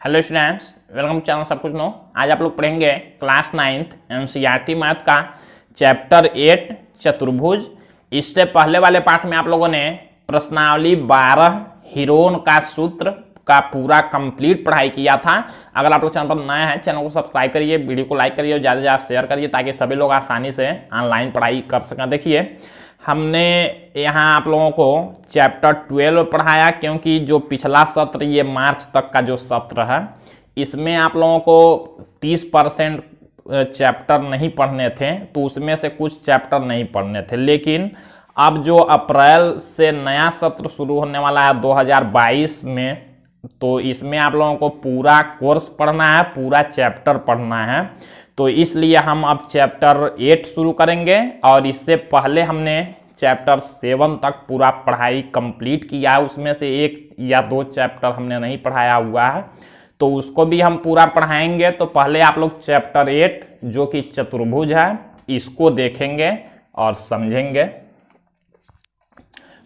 Hello students, welcome to channel सब कुछ know. आज आप लोग पढ़ेंगे क्लास 9th एनसीईआरटी मैथ का चैप्टर 8 चतुर्भुज। इससे पहले वाले पार्ट में आप लोगों ने प्रश्नावली 12 हीरोन का सूत्र का पूरा कंप्लीट पढ़ाई किया था। अगर आप लोग चैनल पर नए हैं, चैनल को सब्सक्राइब करिए, वीडियो को लाइक करिए और ज़्यादा से ज़्यादा शेयर करिए ताकि सभी लोग आसानी से ऑनलाइन पढ़ाई कर सकें। देखिए, हमने यहाँ आप लोगों को चैप्टर 12 पढ़ाया क्योंकि जो पिछला सत्र ये मार्च तक का जो सत्र है इसमें आप लोगों को 30% चैप्टर नहीं पढ़ने थे, तो उसमें से कुछ चैप्टर नहीं पढ़ने थे। लेकिन अब जो अप्रैल से नया सत्र शुरू होने वाला है 2022 में, तो इसमें आप लोगों को पूरा कोर्स पढ़ना है, पूरा चैप्टर पढ़ना है। तो इसलिए हम अब चैप्टर 8 शुरू करेंगे और इससे पहले हमने चैप्टर 7 तक पूरा पढ़ाई कंप्लीट किया है। उसमें से 1 या 2 चैप्टर हमने नहीं पढ़ाया हुआ है, तो उसको भी हम पूरा पढ़ाएंगे। तो पहले आप लोग चैप्टर 8 जो कि चतुर्भुज है इसको देखेंगे और समझेंगे।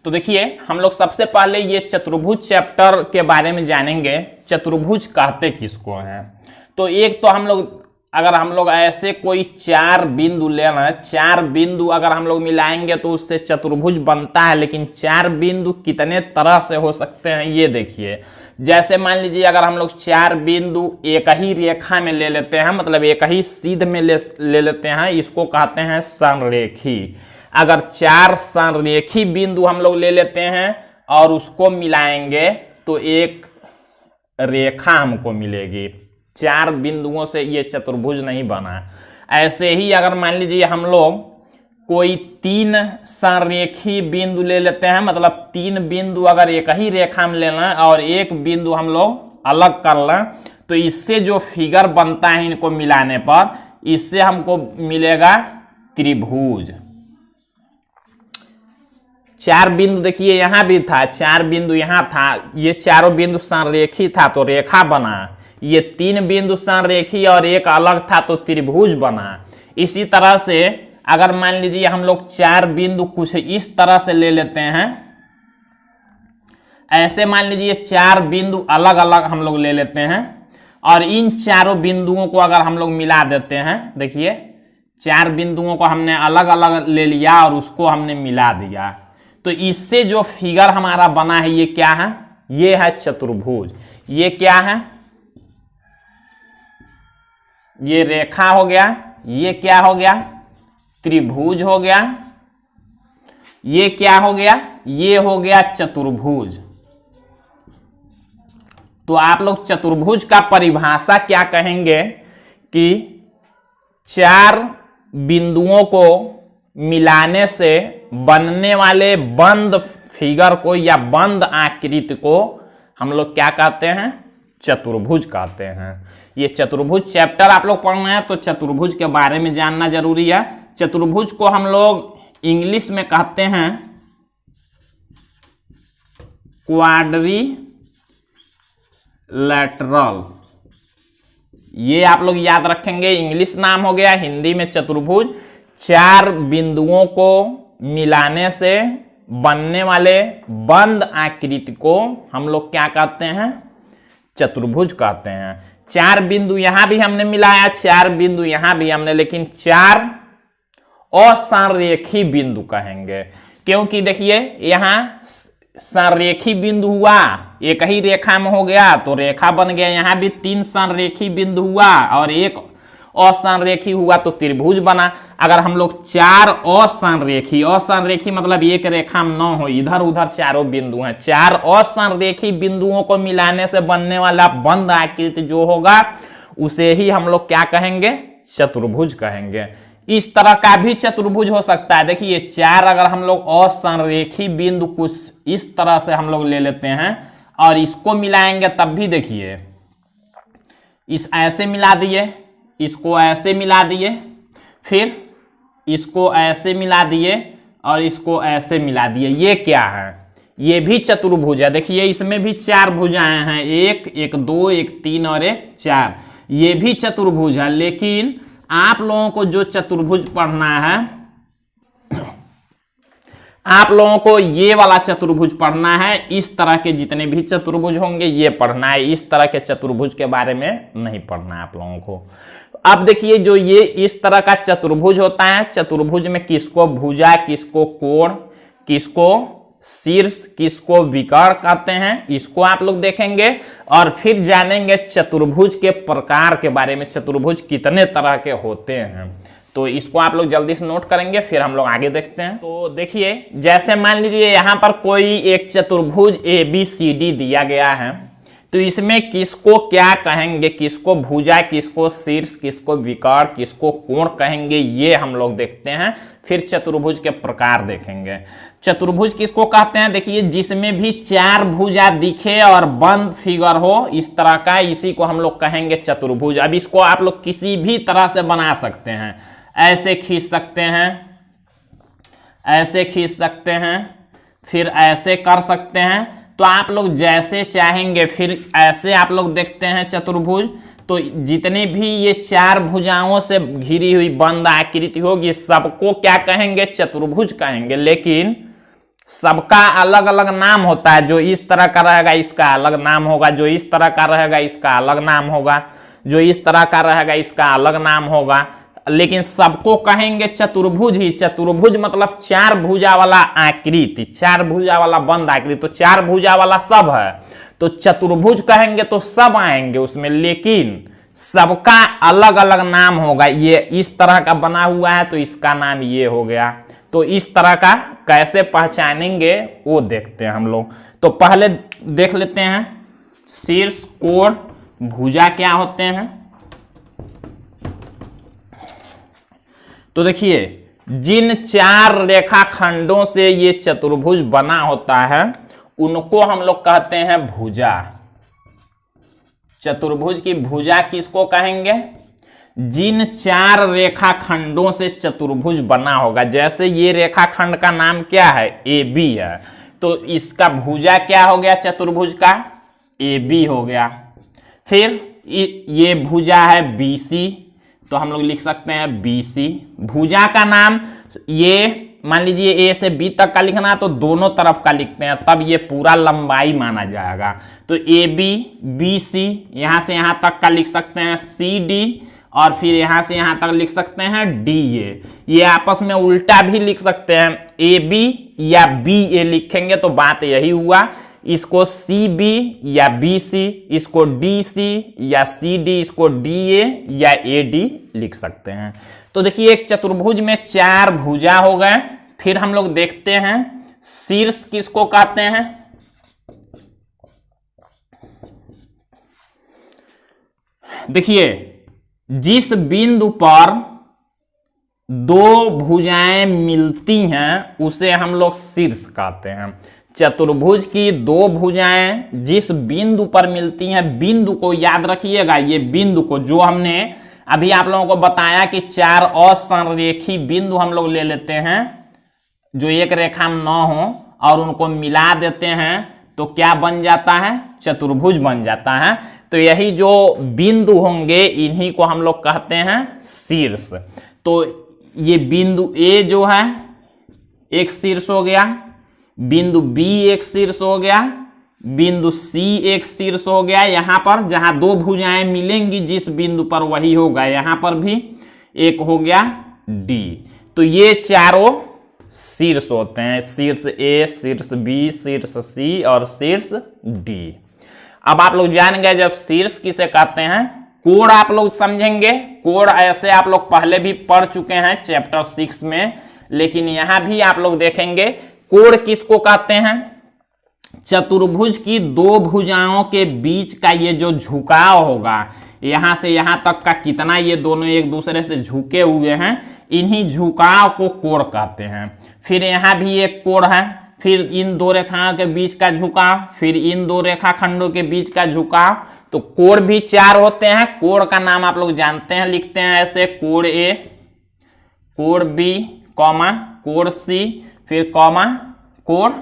तो देखिए, हम लोग सबसे पहले ये चतुर्भुज चैप्टर के बारे में जानेंगे। चतुर्भुज कहते किसको हैं? तो एक तो हम लोग अगर हम लोग ऐसे कोई 4 बिंदु लेना, 4 बिंदु अगर हम लोग मिलाएंगे तो उससे चतुर्भुज बनता है। लेकिन 4 बिंदु कितने तरह से हो सकते हैं ये देखिए। जैसे मान लीजिए अगर हम लोग 4 बिंदु एक ही रेखा में ले लेते हैं, मतलब एक ही सीध में ले लेते हैं, इसको कहते हैं संरेखी। अगर 4 संरेखी बिंदु हम लोग ले लेते हैं और उसको मिलाएंगे तो एक रेखा हमको मिलेगी। 4 बिंदुओं से ये चतुर्भुज नहीं बना। ऐसे ही अगर मान लीजिए हम लोग कोई 3 संरेखी बिंदु ले लेते हैं, मतलब 3 बिंदु अगर एक ही रेखा में लेना और एक बिंदु हम लोग अलग कर लें, तो इससे जो फिगर बनता है इनको मिलाने पर, इससे हमको मिलेगा त्रिभुज। 4 बिंदु देखिए यहाँ भी था, 4 बिंदु यहाँ था, ये चारों बिंदु संरेखी था तो रेखा बना। ये 3 बिंदु संरेखी और एक अलग था तो त्रिभुज बना। इसी तरह से अगर मान लीजिए हम लोग 4 बिंदु कुछ इस तरह से ले लेते हैं, ऐसे मान लीजिए 4 बिंदु अलग अलग हम लोग ले लेते हैं और इन चारों बिंदुओं को अगर हम लोग मिला देते हैं, देखिए 4 बिंदुओं को हमने अलग अलग ले लिया और उसको हमने मिला दिया, तो इससे जो फिगर हमारा बना है ये क्या है? ये है चतुर्भुज। ये क्या है? ये रेखा हो गया। ये क्या हो गया? त्रिभुज हो गया। ये क्या हो गया? ये हो गया चतुर्भुज। तो आप लोग चतुर्भुज का परिभाषा क्या कहेंगे कि 4 बिंदुओं को मिलाने से बनने वाले बंद फिगर को या बंद आकृति को हम लोग क्या कहते हैं? चतुर्भुज कहते हैं। ये चतुर्भुज चैप्टर आप लोग पढ़ना है तो चतुर्भुज के बारे में जानना जरूरी है। चतुर्भुज को हम लोग इंग्लिश में कहते हैं क्वाड्रिलैटरल। ये आप लोग याद रखेंगे, इंग्लिश नाम हो गया। हिंदी में चतुर्भुज 4 बिंदुओं को मिलाने से बनने वाले बंद आकृति को हम लोग क्या कहते हैं? चतुर्भुज कहते हैं। 4 बिंदु यहां भी हमने मिलाया, 4 बिंदु यहां भी हमने, लेकिन 4 असंरेखी बिंदु कहेंगे क्योंकि देखिए यहां संरेखी बिंदु हुआ, एक ही रेखा में हो गया तो रेखा बन गया। यहां भी 3 संरेखी बिंदु हुआ और एक असंरेखी हुआ तो त्रिभुज बना। अगर हम लोग 4 असंरेखी मतलब एक रेखा में न हो, इधर उधर चारों बिंदु हैं, 4 असंरेखी बिंदुओं को मिलाने से बनने वाला बंद आकृति जो होगा उसे ही हम लोग क्या कहेंगे? चतुर्भुज कहेंगे। इस तरह का भी चतुर्भुज हो सकता है। देखिए 4 अगर हम लोग असंरेखी बिंदु कुछ इस तरह से हम लोग ले लेते हैं और इसको मिलाएंगे, तब भी देखिए इस ऐसे मिला दिए, इसको ऐसे मिला दिए, फिर इसको ऐसे मिला दिए और इसको ऐसे मिला दिए। ये क्या है? ये भी चतुर्भुज है। देखिए इसमें भी 4 भुजाएं हैं, 1, 1, 2, 1, 3 और 1, 4। ये भी चतुर्भुज है। लेकिन आप लोगों को जो चतुर्भुज पढ़ना है आप लोगों को ये वाला चतुर्भुज पढ़ना है, इस तरह के जितने भी चतुर्भुज होंगे ये पढ़ना है, इस तरह के चतुर्भुज के बारे में नहीं पढ़ना है आप लोगों को। अब देखिए जो ये इस तरह का चतुर्भुज होता है, चतुर्भुज में किसको भुजा, किसको कोण, किसको शीर्ष, किसको विकर्ण कहते हैं, इसको आप लोग देखेंगे और फिर जानेंगे चतुर्भुज के प्रकार के बारे में, चतुर्भुज कितने तरह के होते हैं। तो इसको आप लोग जल्दी से नोट करेंगे, फिर हम लोग आगे देखते हैं। तो देखिए जैसे मान लीजिए यहाँ पर कोई एक चतुर्भुज ABCD दिया गया है, तो इसमें किसको क्या कहेंगे, किसको भुजा, किसको शीर्ष, किसको विकर्ण, किसको कोण कहेंगे, ये हम लोग देखते हैं। फिर चतुर्भुज के प्रकार देखेंगे। चतुर्भुज किसको कहते हैं, देखिए जिसमें भी 4 भुजा दिखे और बंद फिगर हो, इस तरह का, इसी को हम लोग कहेंगे चतुर्भुज। अब इसको आप लोग किसी भी तरह से बना सकते हैं, ऐसे खींच सकते हैं, ऐसे खींच सकते हैं, फिर ऐसे कर सकते हैं, तो आप लोग जैसे चाहेंगे। फिर ऐसे आप लोग देखते हैं चतुर्भुज, तो जितने भी ये 4 भुजाओं से घिरी हुई बंद आकृति होगी, सबको क्या कहेंगे, चतुर्भुज कहेंगे। लेकिन सबका अलग अलग नाम होता है, जो इस तरह का रहेगा इसका अलग नाम होगा, जो इस तरह का रहेगा इसका अलग नाम होगा, जो इस तरह का रहेगा इसका अलग नाम होगा, लेकिन सबको कहेंगे चतुर्भुज ही। चतुर्भुज मतलब 4 भुजा वाला आकृति, 4 भुजा वाला बंद आकृति, तो 4 भुजा वाला सब है, तो चतुर्भुज कहेंगे तो सब आएंगे उसमें, लेकिन सबका अलग अलग नाम होगा। ये इस तरह का बना हुआ है तो इसका नाम ये हो गया। तो इस तरह का कैसे पहचानेंगे वो देखते हैं हम लोग। तो पहले देख लेते हैं शीर्ष, कोण, भुजा क्या होते हैं। तो देखिए जिन 4 रेखाखंडों से ये चतुर्भुज बना होता है उनको हम लोग कहते हैं भुजा। चतुर्भुज की भुजा किसको कहेंगे, जिन 4 रेखाखंडों से चतुर्भुज बना होगा। जैसे ये रेखाखंड का नाम क्या है, AB है, तो इसका भुजा क्या हो गया चतुर्भुज का, AB हो गया। फिर ये भुजा है BC, तो हम लोग लिख सकते हैं BC। भुजा का नाम, ये मान लीजिए A से B तक का लिखना है तो दोनों तरफ का लिखते हैं, तब ये पूरा लंबाई माना जाएगा। तो AB, BC, यहां से यहां तक का लिख सकते हैं CD, और फिर यहां से यहां तक लिख सकते हैं DA। ये आपस में उल्टा भी लिख सकते हैं, AB या BA लिखेंगे तो बात यही हुआ। इसको CB या BC, इसको DC या CD, इसको DA या AD लिख सकते हैं। तो देखिए एक चतुर्भुज में 4 भुजा हो गए। फिर हम लोग देखते हैं शीर्ष किसको कहते हैं। देखिए जिस बिंदु पर 2 भुजाएं मिलती हैं उसे हम लोग शीर्ष कहते हैं। चतुर्भुज की 2 भुजाएं जिस बिंदु पर मिलती हैं, बिंदु को याद रखिएगा, ये बिंदु को जो हमने अभी आप लोगों को बताया कि 4 असंरेखी बिंदु हम लोग ले लेते हैं जो एक रेखा में न हो और उनको मिला देते हैं तो क्या बन जाता है, चतुर्भुज बन जाता है। तो यही जो बिंदु होंगे इन्हीं को हम लोग कहते हैं शीर्ष। तो ये बिंदु A जो है एक शीर्ष हो गया, बिंदु B एक शीर्ष हो गया, बिंदु C एक शीर्ष हो गया। यहां पर जहां 2 भुजाएं मिलेंगी जिस बिंदु पर वही होगा, यहां पर भी एक हो गया D। तो ये चारों शीर्ष होते हैं, शीर्ष A, शीर्ष B, शीर्ष C और शीर्ष D। अब आप लोग जान गए जब शीर्ष किसे कहते हैं। कोण आप लोग समझेंगे, कोण ऐसे आप लोग पहले भी पढ़ चुके हैं चैप्टर 6 में, लेकिन यहां भी आप लोग देखेंगे कोण किसको कहते हैं। चतुर्भुज की 2 भुजाओं के बीच का ये जो झुकाव होगा, यहां से यहां तक का कितना ये दोनों एक दूसरे से झुके हुए हैं, इन्हीं झुकाव को कोण कहते हैं। फिर यहां भी एक कोण है, फिर इन 2 रेखाओं के बीच का झुकाव, फिर इन 2 रेखाखंडों के बीच का झुकाव। तो कोण भी 4 होते हैं। कोण का नाम आप लोग जानते हैं, लिखते हैं ऐसे, कोण A, कोण B, कॉमा कोण C, फिर कॉमा कोण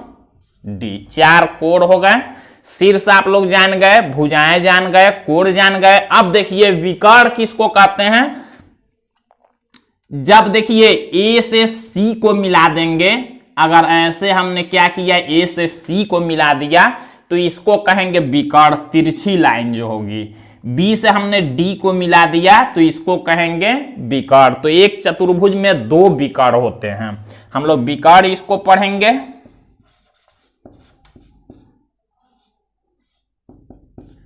D। 4 कोण हो गए। शीर्ष आप लोग जान गए, भुजाएं जान गए, कोण जान गए। अब देखिए विकर्ण किसको कहते हैं। जब देखिए A से C को मिला देंगे अगर ऐसे हमने क्या किया, ए से सी को मिला दिया तो इसको कहेंगे विकर्ण, तिरछी लाइन जो होगी। बी से हमने डी को मिला दिया तो इसको कहेंगे विकर्ण। तो एक चतुर्भुज में दो विकर्ण होते हैं, हम लोग विकर्ण इसको पढ़ेंगे।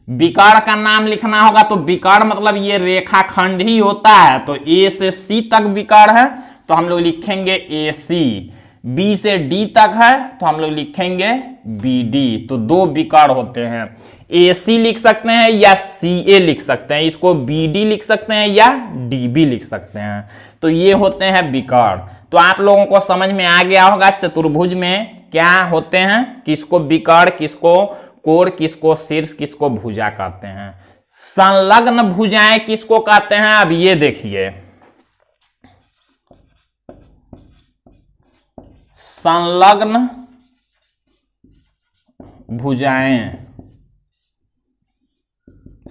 विकर्ण का नाम लिखना होगा तो विकर्ण मतलब ये रेखाखंड ही होता है। तो ए से सी तक विकर्ण है तो हम लोग लिखेंगे ए सी, बी से डी तक है तो हम लोग लिखेंगे बी डी। तो दो विकर्ण होते हैं, ए सी लिख सकते हैं या सी ए लिख सकते हैं, इसको बी डी लिख सकते हैं या डी बी लिख सकते हैं। तो ये होते हैं विकर्ण। तो आप लोगों को समझ में आ गया होगा चतुर्भुज में क्या होते हैं, किसको विकर्ण, किसको कोण, किसको शीर्ष, किसको भुजा कहते हैं। संलग्न भुजाएं किसको कहते हैं, अब ये देखिए। संलग्न भुजाएं,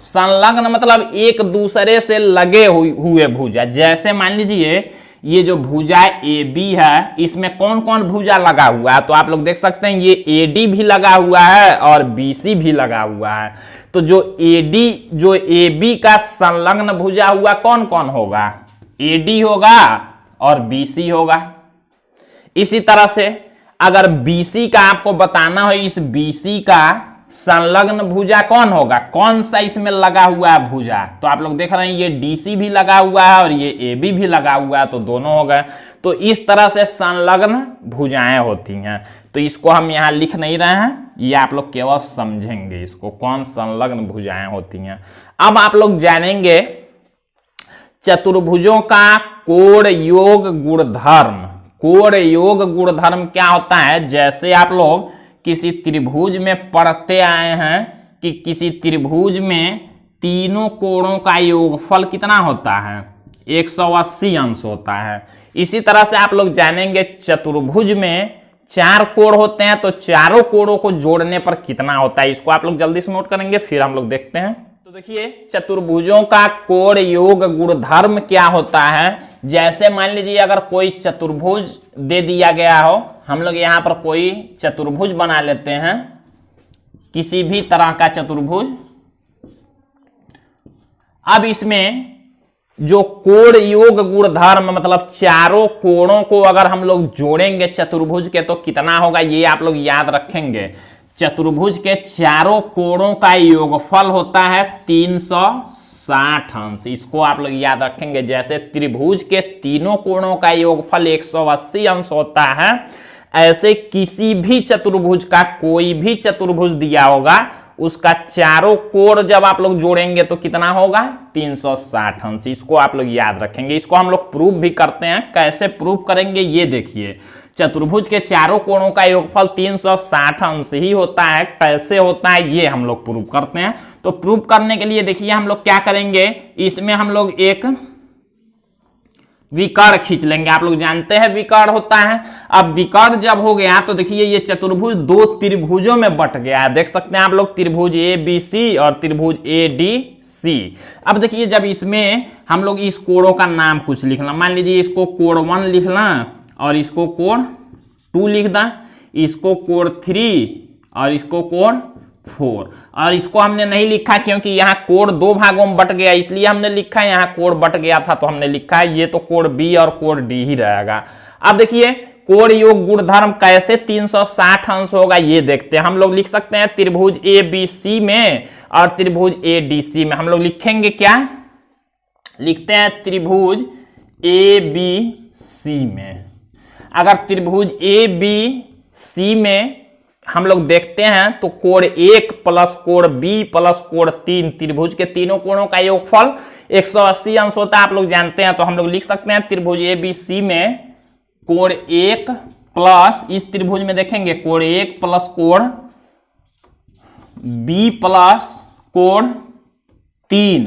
संलग्न मतलब एक दूसरे से लगे हुए भुजा। जैसे मान लीजिए ये जो भुजा ए बी है, इसमें कौन कौन भुजा लगा हुआ है, तो आप लोग देख सकते हैं ये ए डी भी लगा हुआ है और बी सी भी लगा हुआ है। तो जो ए डी, जो ए बी का संलग्न भुजा हुआ कौन कौन होगा, ए डी होगा और बी सी होगा। इसी तरह से अगर BC का आपको बताना हो, इस BC का संलग्न भुजा कौन होगा, कौन सा इसमें लगा हुआ है भुजा, तो आप लोग देख रहे हैं ये DC भी लगा हुआ है और ये AB भी लगा हुआ है, तो दोनों हो गए। तो इस तरह से संलग्न भुजाएं होती हैं। तो इसको हम यहाँ लिख नहीं रहे हैं, ये आप लोग केवल समझेंगे इसको, कौन संलग्न भुजाएं होती हैं। अब आप लोग जानेंगे चतुर्भुजों का कोण योग गुणधर्म। कोण योग गुणधर्म क्या होता है, जैसे आप लोग किसी त्रिभुज में पढ़ते आए हैं कि किसी त्रिभुज में तीनों कोणों का योगफल कितना होता है, 180 अंश होता है। इसी तरह से आप लोग जानेंगे चतुर्भुज में 4 कोण होते हैं, तो चारों कोणों को जोड़ने पर कितना होता है, इसको आप लोग जल्दी से नोट करेंगे, फिर हम लोग देखते हैं। तो देखिए चतुर्भुजों का कोण योग गुणधर्म क्या होता है। जैसे मान लीजिए अगर कोई चतुर्भुज दे दिया गया हो, हम लोग यहां पर कोई चतुर्भुज बना लेते हैं, किसी भी तरह का चतुर्भुज। अब इसमें जो कोण योग गुणधर्म मतलब चारों कोणों को अगर हम लोग जोड़ेंगे चतुर्भुज के तो कितना होगा, ये आप लोग याद रखेंगे। चतुर्भुज के चारों कोणों का योगफल होता है 360 अंश, इसको आप लोग याद रखेंगे। जैसे त्रिभुज के तीनों कोणों का योगफल 180 अंश होता है, ऐसे किसी भी चतुर्भुज का कोई भी चतुर्भुज दिया होगा उसका चारों कोण जब आप लोग जोड़ेंगे तो कितना होगा, 360 अंश। इसको आप लोग याद रखेंगे। इसको हम लोग प्रूफ भी करते हैं, कैसे प्रूफ करेंगे ये देखिए। चतुर्भुज के चारों कोणों का योगफल 360 अंश ही होता है, कैसे होता है ये हम लोग प्रूफ करते हैं। तो प्रूफ करने के लिए देखिए हम लोग क्या करेंगे, इसमें हम लोग एक विकर्ण खींच लेंगे। आप लोग जानते हैं विकर्ण होता है। अब विकर्ण जब हो गया तो देखिए ये चतुर्भुज दो त्रिभुजों में बट गया है, देख सकते हैं आप लोग, त्रिभुज ABC और त्रिभुज ADC। अब देखिए जब इसमें हम लोग इस कोणों का नाम कुछ लिखना, मान लीजिए इसको कोण 1 लिखना और इसको कोण 2 लिख दें, इसको कोण 3 और इसको कोण 4। और इसको हमने नहीं लिखा क्योंकि यहाँ कोण 2 भागों में बट गया, इसलिए हमने लिखा है। यहाँ कोण बट गया था तो हमने लिखा है, ये तो कोण B और कोण D ही रहेगा। अब देखिए कोण योग गुणधर्म कैसे 360 अंश होगा ये देखते हैं। हम लोग लिख सकते हैं त्रिभुज ABC में और त्रिभुज ADC में। हम लोग लिखेंगे क्या, लिखते हैं त्रिभुज ABC में। अगर त्रिभुज ABC में हम लोग देखते हैं तो कोण 1 प्लस कोण B प्लस कोण 3, त्रिभुज के तीनों कोणों का योगफल 180 अंश होता है, आप लोग जानते हैं। तो हम लोग लिख सकते हैं त्रिभुज ABC में कोण 1 प्लस, इस त्रिभुज में देखेंगे कोण 1 प्लस कोण B प्लस कोण 3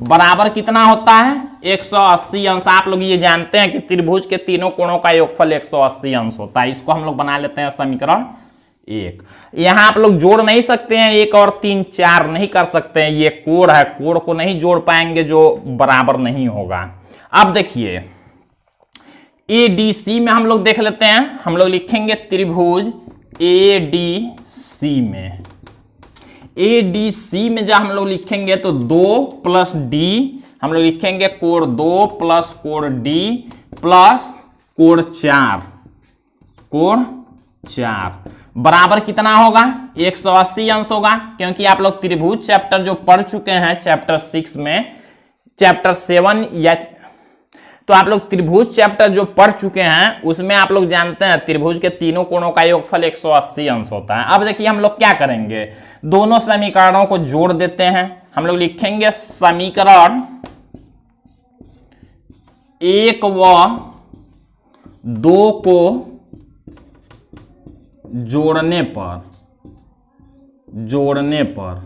बराबर कितना होता है, 180 अंश। आप लोग ये जानते हैं कि त्रिभुज के तीनों कोणों का योगफल 180 अंश होता है। इसको हम लोग बना लेते हैं समीकरण 1। यहां आप लोग जोड़ नहीं सकते हैं, 1 और 3 4 नहीं कर सकते हैं, ये कोण है, कोण को नहीं जोड़ पाएंगे जो बराबर नहीं होगा। अब देखिए ADC में हम लोग देख लेते हैं, हम लोग लिखेंगे त्रिभुज ADC में। ADC में जब हम लोग लिखेंगे तो 2 + D हम लोग लिखेंगे कोण 2 + कोण D प्लस कोण 4, कोण 4 बराबर कितना होगा? 180 अंश होगा, क्योंकि आप लोग त्रिभुज चैप्टर जो पढ़ चुके हैं चैप्टर 6 में, चैप्टर 7 या तो आप लोग त्रिभुज चैप्टर जो पढ़ चुके हैं उसमें आप लोग जानते हैं त्रिभुज के तीनों कोणों का योगफल 180 अंश होता है। अब देखिए हम लोग क्या करेंगे, दोनों समीकरणों को जोड़ देते हैं। हम लोग लिखेंगे समीकरण 1 व 2 को जोड़ने पर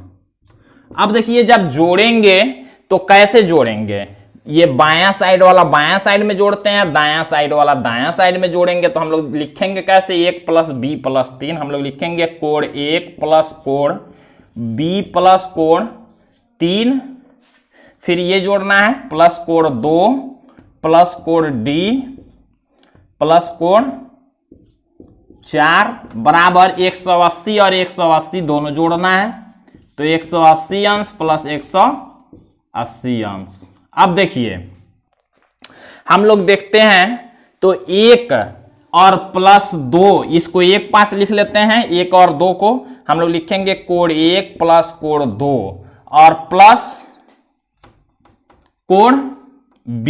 अब देखिए जब जोड़ेंगे तो कैसे जोड़ेंगे, ये बायां साइड वाला बायां साइड में जोड़ते हैं, दायां साइड वाला दायां साइड में जोड़ेंगे तो हम लोग लिखेंगे कैसे, 1 + B + 3 हम लोग लिखेंगे कोण 1 + कोण B + कोण 3, फिर ये जोड़ना है प्लस कोण 2 + कोण D + कोण 4 बराबर 180 और 180 दोनों जोड़ना है, तो 180 अंश प्लस 180 अंश। अब देखिए हम लोग देखते हैं तो 1 और +2 इसको एक पास लिख लेते हैं, 1 और 2 को हम लोग लिखेंगे कोण 1 + कोण 2 और प्लस कोण B,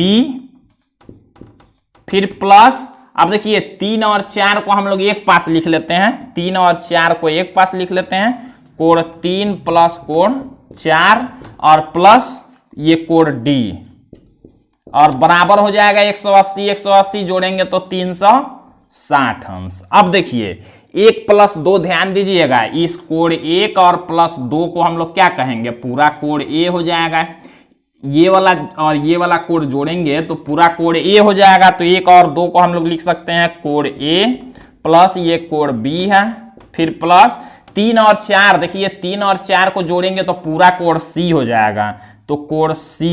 फिर प्लस अब देखिए 3 और 4 को हम लोग एक पास लिख लेते हैं, 3 और 4 को एक पास लिख लेते हैं, कोण 3 + कोण 4 और प्लस ये कोण D और बराबर हो जाएगा 180 180 जोड़ेंगे तो 360 अंश। अब देखिए 1 + 2 ध्यान दीजिएगा, इस कोण 1 और +2 को हम लोग क्या कहेंगे, पूरा कोण A हो जाएगा। ये वाला और ये वाला कोण जोड़ेंगे तो पूरा कोण A हो जाएगा, तो 1 और 2 को हम लोग लिख सकते हैं कोण A प्लस ये कोण B है, फिर प्लस 3 और 4 देखिए 3 और 4 को जोड़ेंगे तो पूरा कोण C हो जाएगा, तो कोण C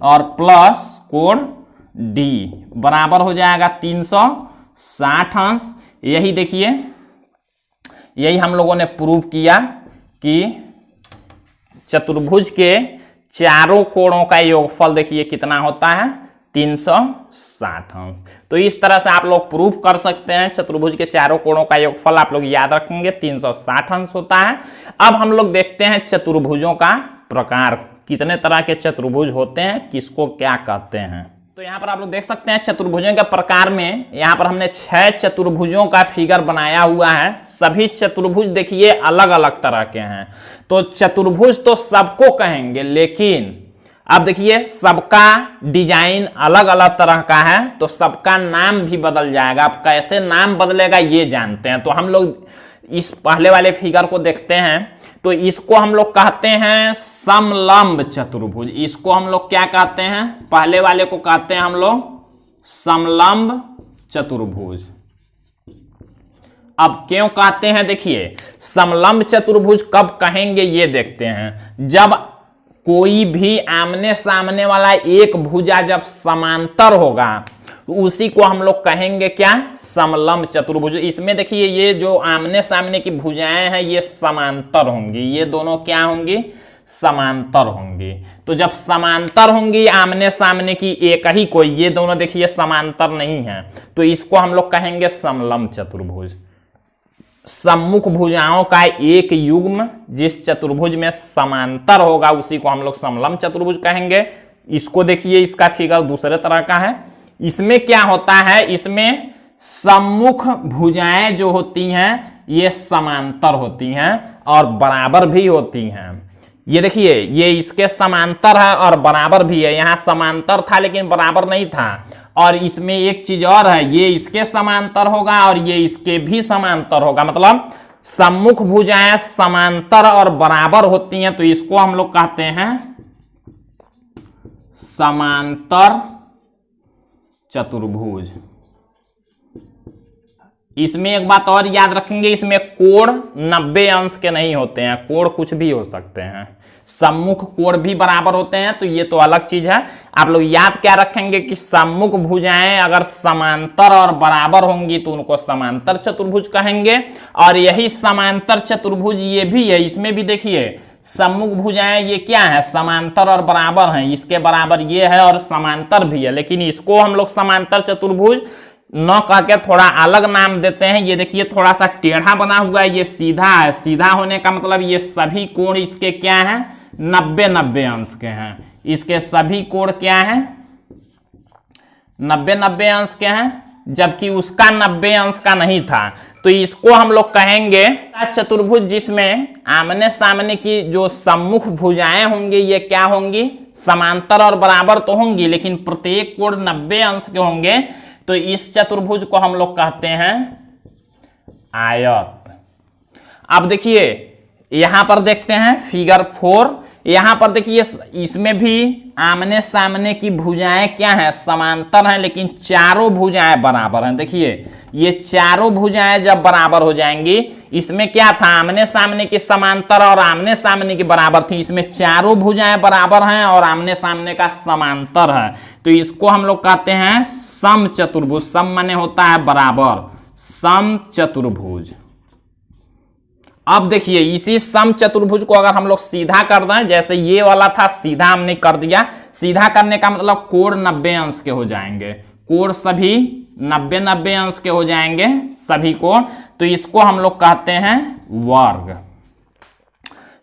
और प्लस कोण D बराबर हो जाएगा 360 अंश। यही देखिए यही हम लोगों ने प्रूव किया कि चतुर्भुज के चारों कोणों का योगफल देखिए कितना होता है, 360 अंश। तो इस तरह से आप लोग प्रूफ कर सकते हैं चतुर्भुज के चारों कोणों का योगफल आप लोग याद रखेंगे 360 अंश होता है। अब हम लोग देखते हैं चतुर्भुजों का प्रकार, कितने तरह के चतुर्भुज होते हैं, किसको क्या कहते हैं। तो यहाँ पर आप लोग देख सकते हैं चतुर्भुजों के प्रकार में यहाँ पर हमने 6 चतुर्भुजों का फिगर बनाया हुआ है। सभी चतुर्भुज देखिए अलग अलग तरह के हैं। तो चतुर्भुज तो सबको कहेंगे, लेकिन अब देखिए सबका डिजाइन अलग अलग तरह का है, तो सबका नाम भी बदल जाएगा। अब कैसे नाम बदलेगा ये जानते हैं। तो हम लोग इस पहले वाले फिगर को देखते हैं, तो इसको हम लोग कहते हैं समलंब चतुर्भुज। इसको हम लोग क्या कहते हैं, पहले वाले को कहते हैं हम लोग समलंब चतुर्भुज। अब क्यों कहते हैं, देखिए समलंब चतुर्भुज कब कहेंगे ये देखते हैं, जब कोई भी आमने सामने वाला एक भुजा जब समांतर होगा तो उसी को हम लोग कहेंगे क्या, समलंब चतुर्भुज। इसमें देखिए ये जो आमने सामने की भुजाएं हैं ये समांतर होंगी, ये दोनों क्या होंगी, समांतर होंगी। तो जब समांतर होंगी आमने सामने की एक ही कोई, ये दोनों देखिए समांतर नहीं है, तो इसको हम लोग कहेंगे समलंब चतुर्भुज। सम्मुख भुजाओं का एक युग्म जिस चतुर्भुज में समांतर होगा उसी को हम लोग समलंब चतुर्भुज कहेंगे। इसको देखिए इसका फिगर दूसरे तरह का है। इसमें क्या होता है, इसमें सम्मुख भुजाएं जो होती हैं ये समांतर होती हैं और बराबर भी होती हैं। ये देखिए ये इसके समांतर है और बराबर भी है, यहाँ समांतर था लेकिन बराबर नहीं था। और इसमें एक चीज और है, ये इसके समांतर होगा और ये इसके भी समांतर होगा, मतलब सम्मुख भुजाएं समांतर और बराबर होती हैं, तो इसको हम लोग कहते हैं समांतर चतुर्भुज। इसमें एक बात और याद रखेंगे, इसमें कोण 90 अंश के नहीं होते हैं, कोण कुछ भी हो सकते हैं। सम्मुख कोण भी बराबर होते हैं, तो ये तो अलग चीज है। आप लोग याद क्या रखेंगे कि सम्मुख भुजाएं अगर समांतर और बराबर होंगी तो उनको समांतर चतुर्भुज कहेंगे। और यही समांतर चतुर्भुज ये भी है, इसमें भी देखिए सम्मुख भुजाएं ये क्या है, समांतर और बराबर हैं। इसके बराबर ये है और समांतर भी है, लेकिन इसको हम लोग समांतर चतुर्भुज न कह के थोड़ा अलग नाम देते हैं। ये देखिए थोड़ा सा टेढ़ा बना हुआ है, ये सीधा है। सीधा होने का मतलब ये सभी कोण इसके क्या हैं, 90-90 अंश के हैं। इसके सभी कोण क्या हैं, 90-90 अंश के हैं, जबकि उसका 90 अंश का नहीं था। तो इसको हम लोग कहेंगे चतुर्भुज जिसमें आमने सामने की जो सम्मुख भुजाएं होंगी ये क्या होंगी, समांतर और बराबर तो होंगी, लेकिन प्रत्येक कोण 90 अंश के होंगे। तो इस चतुर्भुज को हम लोग कहते हैं आयत। अब देखिए यहां पर देखते हैं फिगर 4, यहां पर देखिए इसमें भी आमने सामने की भुजाएं क्या हैं, समांतर हैं, लेकिन चारों भुजाएं बराबर हैं। देखिए ये चारों भुजाएं जब बराबर हो जाएंगी, इसमें क्या था, आमने सामने की समांतर और आमने सामने की बराबर थी, इसमें चारों भुजाएं बराबर हैं और आमने सामने का समांतर है। तो इसको हम लोग कहते हैं सम चतुर्भुज। सम माने होता है बराबर, सम चतुर्भुज। अब देखिए इसी सम चतुर्भुज को अगर हम लोग सीधा कर दें, जैसे ये वाला था सीधा हमने कर दिया, सीधा करने का मतलब कोण 90 अंश के हो जाएंगे, कोण सभी 90-90 अंश के हो जाएंगे सभी कोण। तो इसको हम लोग कहते हैं वर्ग।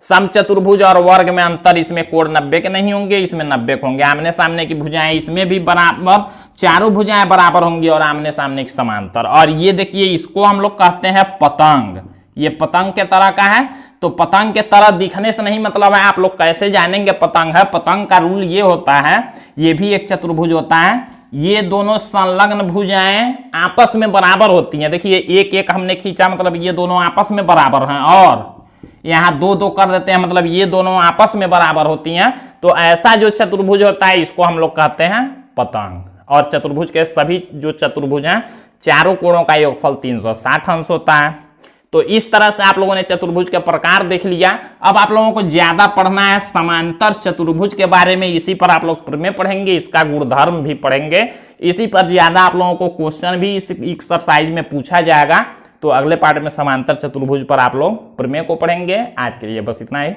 सम चतुर्भुज और वर्ग में अंतर, इसमें कोण 90 के नहीं होंगे, इसमें 90 के होंगे। आमने सामने की भुजाएं इसमें भी बराबर, चारों भुजाएं बराबर होंगी और आमने सामने की समांतर। और ये देखिए इसको हम लोग कहते हैं पतंग। ये पतंग के तरह का है, तो पतंग के तरह दिखने से नहीं मतलब है, आप लोग कैसे जानेंगे पतंग है। पतंग का रूल ये होता है, ये भी एक चतुर्भुज होता है, ये दोनों संलग्न भुजाएं आपस में बराबर होती हैं। देखिए एक एक हमने खींचा, मतलब ये दोनों आपस में बराबर हैं, और यहाँ 2-2 कर देते हैं, मतलब ये दोनों आपस में बराबर होती हैं। तो ऐसा जो चतुर्भुज होता है इसको हम लोग कहते हैं पतंग। और चतुर्भुज के सभी जो चतुर्भुज हैं, चारों कोणों का योगफल 360 अंश होता है। तो इस तरह से आप लोगों ने चतुर्भुज के प्रकार देख लिया। अब आप लोगों को ज्यादा पढ़ना है समांतर चतुर्भुज के बारे में, इसी पर आप लोग प्रमेय पढ़ेंगे, इसका गुणधर्म भी पढ़ेंगे, इसी पर ज्यादा आप लोगों को क्वेश्चन भी इस एक्सरसाइज में पूछा जाएगा। तो अगले पार्ट में समांतर चतुर्भुज पर आप लोग प्रमेय को पढ़ेंगे। आज के लिए बस इतना ही।